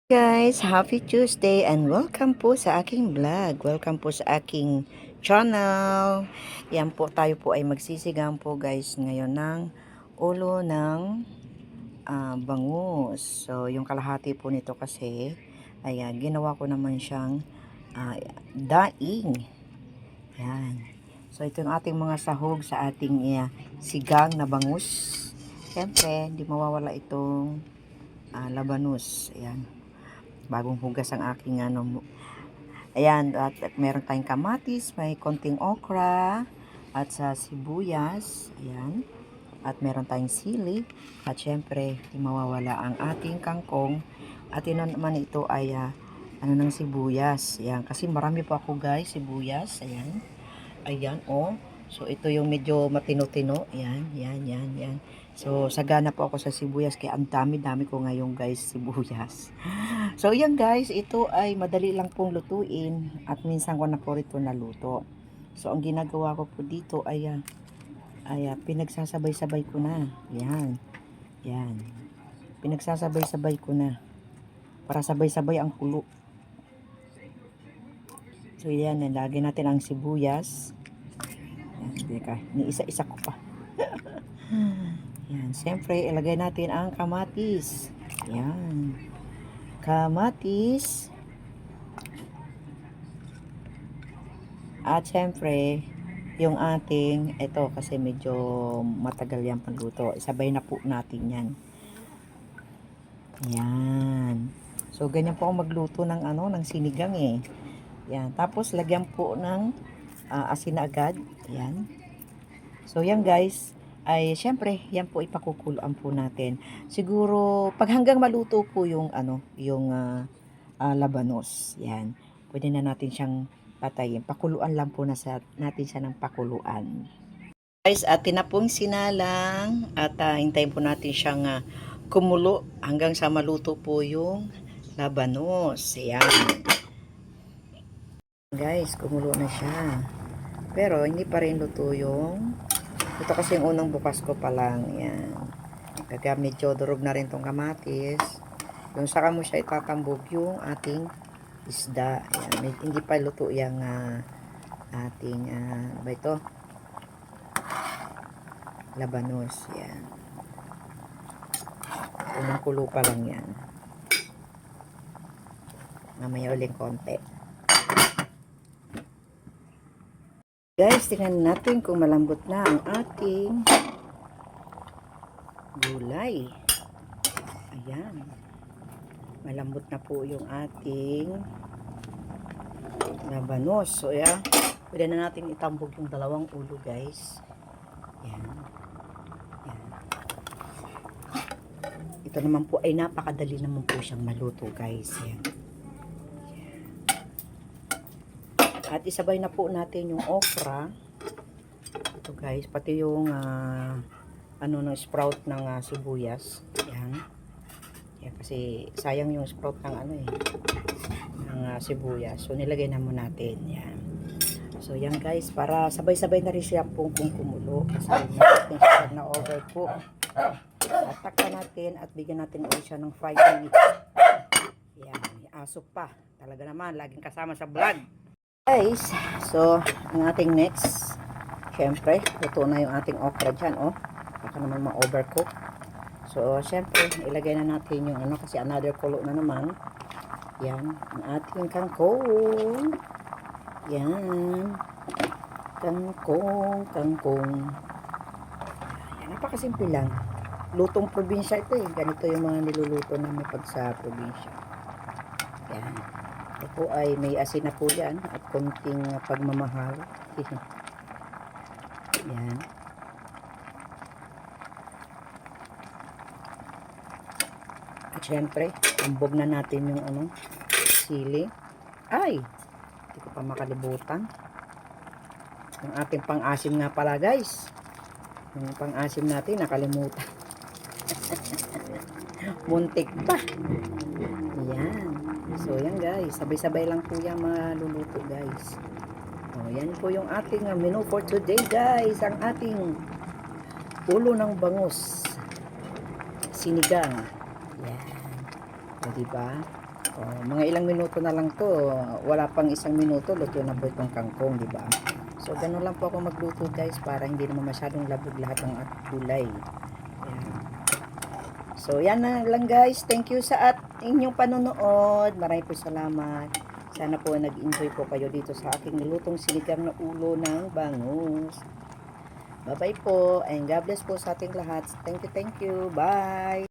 Guys, happy Tuesday and welcome po sa aking vlog. Welcome po sa aking channel. Yan po, tayo po ay magsisigang po guys ngayon ng ulo ng bangus. So, yung kalahati po nito kasi ay ginawa ko naman siyang daing. Yan. So, ito yung ating mga sahog sa ating sigang na bangus. Siyempre, hindi mawawala itong labanus. Ayan, bagong hugas ang aking ayan, at meron tayong kamatis, may konting okra at sa sibuyas, ayan, at meron tayong sili at syempre di mawawala ang ating kangkong at yun naman ito ay ano ng sibuyas, ayan, kasi marami po ako guys sibuyas, ayan, ayan, oh. So, ito yung medyo matino-tino. Yan, yan, yan, yan. So, sagana po ako sa sibuyas. Kaya ang dami-dami ko ngayon guys, sibuyas. So, yan guys. Ito ay madali lang pong lutuin. At minsan ko na po rito naluto. So, ang ginagawa ko po dito ay pinagsasabay-sabay ko na. Yan. Yan. Pinagsasabay-sabay ko na. Para sabay-sabay ang kulo. So, yan. Nalagyan natin ang sibuyas. Teka, ni-isa-isa ko pa. Yan, siyempre ilagay natin ang kamatis. Yan. Kamatis. At siyempre, yung ating, ito kasi medyo matagal yan pagluto. Isabay na po natin yan. Yan. So, ganyan po ako magluto ng ng sinigang eh. Yan. Tapos, lagyan po ng asin na agad. Yan. So, yan guys, ay syempre, yan po ipakukuluan po natin. Siguro, pag hanggang maluto po yung, yung labanos. Yan. Pwede na natin siyang patayin. Pakuluan lang po natin siya ng pakuluan. Guys, atin na pong sinalang at hintayin po natin siyang kumulo hanggang sa maluto po yung labanos. Yan. Guys, kumulo na siya. Pero, hindi pa rin luto yung ito kasi yung unang bukas ko pa lang. Yan. Kaya medyo durog na rin tong kamatis. Yung saka mo siya itatambog yung ating isda. Yan. Hindi pa luto yung ating ba ito? Labanos. Yan. Unang kulo pa lang yan. Mamaya uling konti. Guys, tingnan natin kung malambot na ang ating gulay. Ayan. Malambot na po yung ating labanos. So, yeah. Pwede na natin itambog yung dalawang ulo, guys. Ayan. Ayan. Ito naman po ay napakadali naman po siyang maluto, guys. Ayan. At isabay na po natin yung okra. Ito guys, pati yung ng sprout ng sibuyas. Yan. Yan kasi sayang yung sprout ng ng sibuyas. So nilagay na muna natin. Yan. So yan guys, para sabay-sabay na rin siya pong kumulo. Kasi natin siya na overcook. At takpan natin at bigyan natin ulit siya ng 5 minutes. Yan, asok pa. Talaga naman, laging kasama sa vlog. Guys, so ang ating next, syempre, luto na yung ating okra dyan, oh. Baka naman ma-overcook. So, syempre, ilagay na natin yung kasi another kulo na naman. Yan, ang ating kangkong. Yan. Kangkong, kangkong. Yan, napakasimple lang. Lutong probinsya ito eh. Ganito yung mga niluluto namin pag sa probinsya. Yan. Ito ay may asin na po yan at konting pagmamahal. Yan. At syempre, ambog na natin yung sili. Ay! Hindi ko pa makalibutan. Yung ating pang-asim nga pala guys. Yung pang-asim natin nakalimutan. Muntik pa. Yan. So, yan guys. Sabay-sabay lang po yan maluluto guys. O, yan po yung ating menu for today guys. Ang ating ulo ng bangus. Sinigang. Yan. O, diba? Oh, mga ilang minuto na lang to. Wala pang isang minuto, luto na po itong kangkong, di ba? So, ganun lang po ako magluto guys para hindi naman masyadong labog lahat ng ating gulay. Ayan. So, yan na lang guys. Thank you sa inyong panonood. Maraming po salamat. Sana po nag-enjoy po kayo dito sa aking nilutong sinigang na ulo ng bangus. Bye-bye po and God bless po sa ating lahat. Thank you, thank you. Bye!